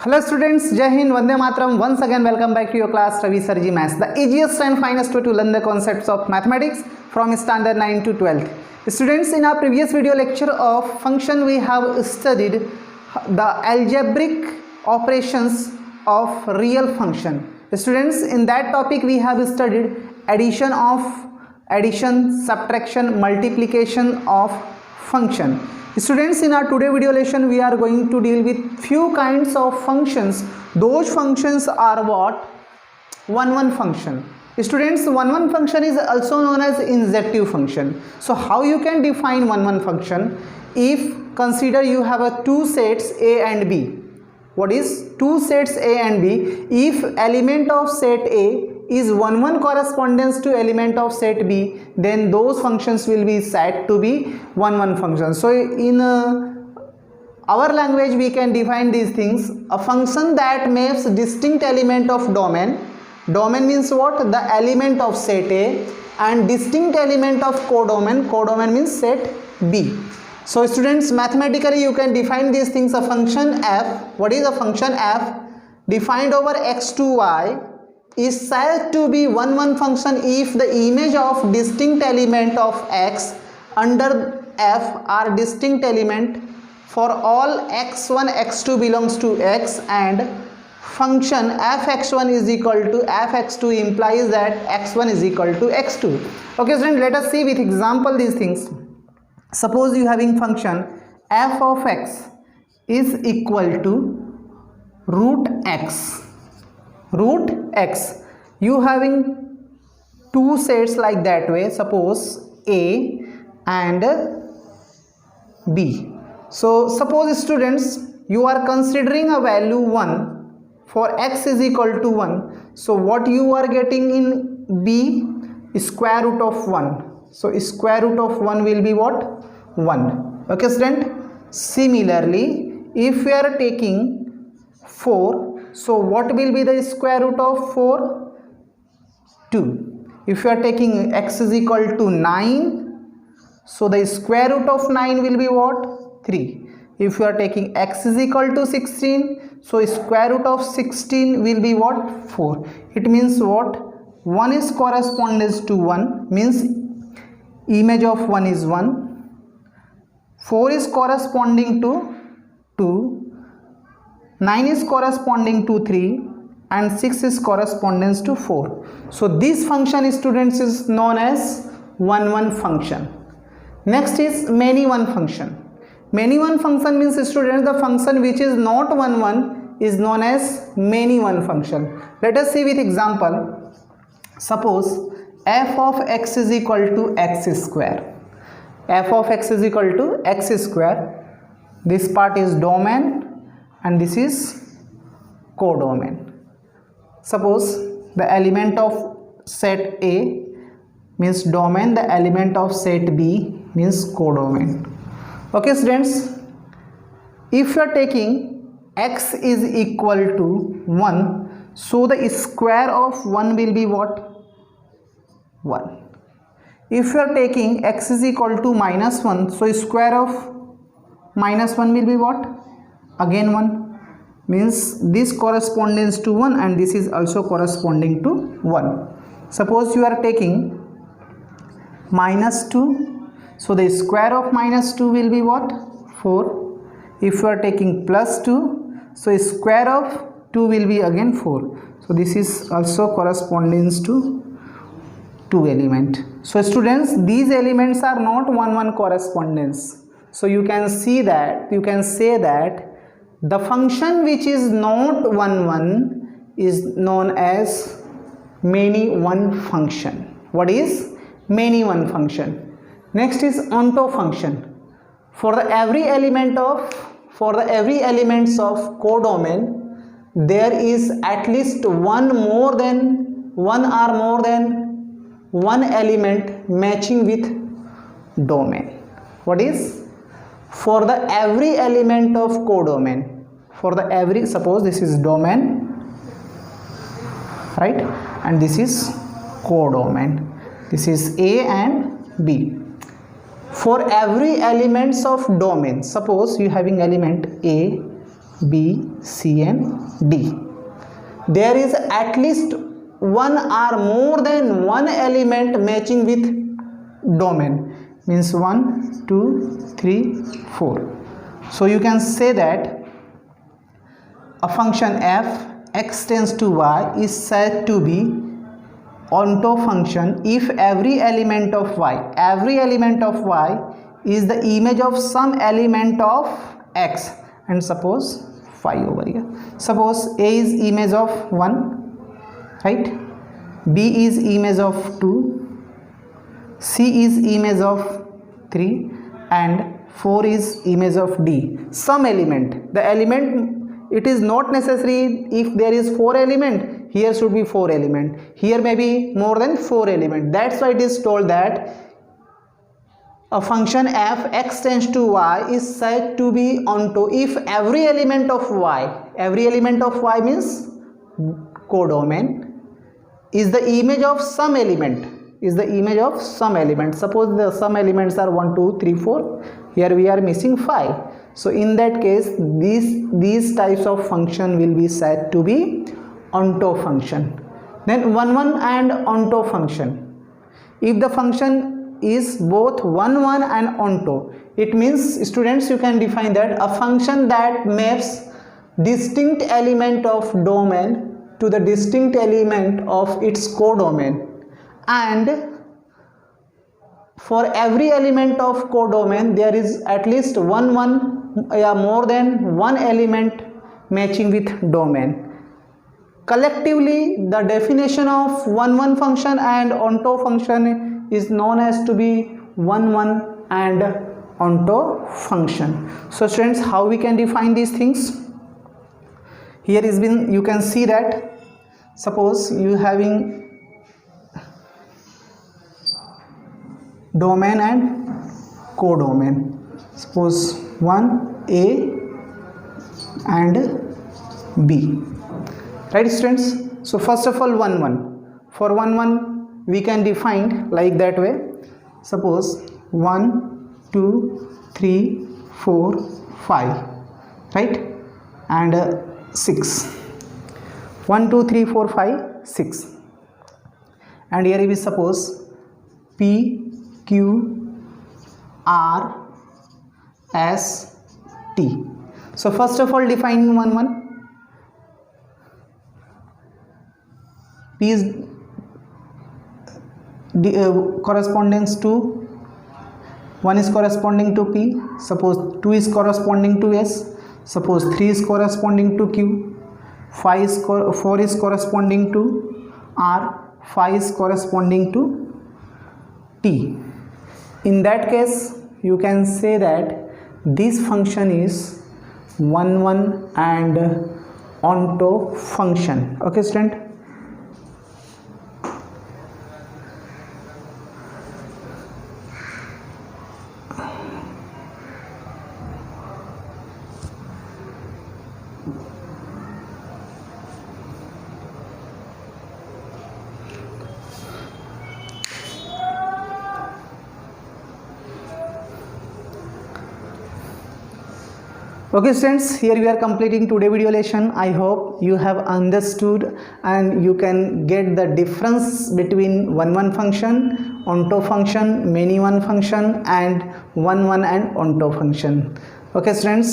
Hello students, Jai Hind, Vande Mataram. Once again welcome back to your class Ravisirjee Maths, the easiest and finest way to learn the concepts of mathematics from standard 9 to 12th. Students, in our previous video lecture of function we have studied the algebraic operations of real function. Students, in that topic we have studied addition, subtraction, multiplication of function. Students, in our today video lesson we are going to deal with few kinds of functions. Those functions are what? One function. Students, one function is also known as injective function. So how you can define one function? If consider you have a two sets A and B. What is two sets A and B? If element of set A is 1 corresponds to element of set B, then those functions will be said to be one function. So in our language we can define these things. A function that maps distinct element of domain. Domain means what? The element of set A, and distinct element of codomain. Codomain means set B. So students, mathematically you can define these things. A function f. What is a function f? Defined over x to y is said to be one function if the image of distinct element of x under f are distinct element for all x1 x2 belongs to x, and function fx1 is equal to fx2 implies that x1 is equal to x2. Okay students, let us see with example these things. Suppose you having function f of x is equal to root x. You having two sets like that way, suppose A and B. So suppose students you are considering a value 1 for x is equal to 1. So what you are getting in B is square root of 1. So square root of 1 will be what? 1. Okay student. Similarly, if we are taking 4, so what will be the square root of 4? 2. If you are taking x is equal to 9, so the square root of 9 will be what? 3. If you are taking x is equal to 16, so square root of 16 will be what? 4. It means what? 1 is corresponds to 1, means image of 1 is 1. 4 is corresponding to 2. 9 is corresponding to 3, and 6 is corresponds to 4. So this function, students, is known as one function. Next is many one function. Many one function means, students, the function which is not one is known as many one function. Let us see with example. Suppose f of x is equal to x square. F of x is equal to x square. This part is domain and this is codomain. Suppose the element of set A means domain, the element of set B means codomain. Okay students, if you are taking x is equal to 1, so the square of 1 will be what? 1. If you are taking x is equal to minus 1, so square of minus 1 will be what? Again 1. Means this corresponds to 1 and this is also corresponding to 1. Suppose you are taking minus 2, so the square of minus 2 will be what? 4. If you are taking plus 2, so square of 2 will be again 4. So this is also corresponds to 2 element. So students, these elements are not one correspondence. So you can say that the function which is not one is known as many one function. What is many one function? Next is onto function. For every elements of codomain, there is at least one or more than one element matching with domain. What is? For the every element of codomain, suppose this is domain, right, and this is codomain. This is A and B. For every elements of domain, suppose you having element A B, C and D. There is at least one or more than one element matching with domain, means 1, 2, 3, 4. So you can say that a function f x tends to y is said to be onto function if every element of y is the image of some element of x, and suppose 5 over here. Suppose A is image of 1, right? B is image of 2, C is image of 3 and 4 is image of D. Some element, the element, it is not necessary if there is 4 element, here should be 4 element, here may be more than 4 element. That's why it is told that a function f x tends to y is said to be onto if every element of y means codomain, is the image of some element, suppose the some elements are 1, 2, 3, 4, here we are missing 5. So in that case these types of function will be said to be onto function. Then 1, 1 and onto function. If the function is both 1, 1 and onto, it means, students, you can define that a function that maps distinct element of domain to the distinct element of its codomain, and for every element of codomain there is at least more than one element matching with domain. Collectively, the definition of 1, 1 function and onto function is known as to be 1, 1 and onto function. So students, how we can define these things? Here is been, you can see that suppose you having domain and codomain, suppose 1 A and B, right students? So first of all 1, 1, for 1, 1 we can define like that way, suppose 1, 2, 3, 4, 5, right, and 6, 1, 2, 3, 4, 5, 6, and here we suppose P, Q, R, S, T. So first of all define 1, 1. P is corresponding to 1 is corresponding to P, suppose 2 is corresponding to S, suppose 3 is corresponding to Q, 4 is corresponding to R, 5 is corresponding to T. In that case you can say that this function is 1, 1 and onto function. Okay student? Okay students, here we are completing today video lesson. I hope you have understood and you can get the difference between 1, 1 function, onto function, many 1 function and 1, 1 and onto function. Okay students.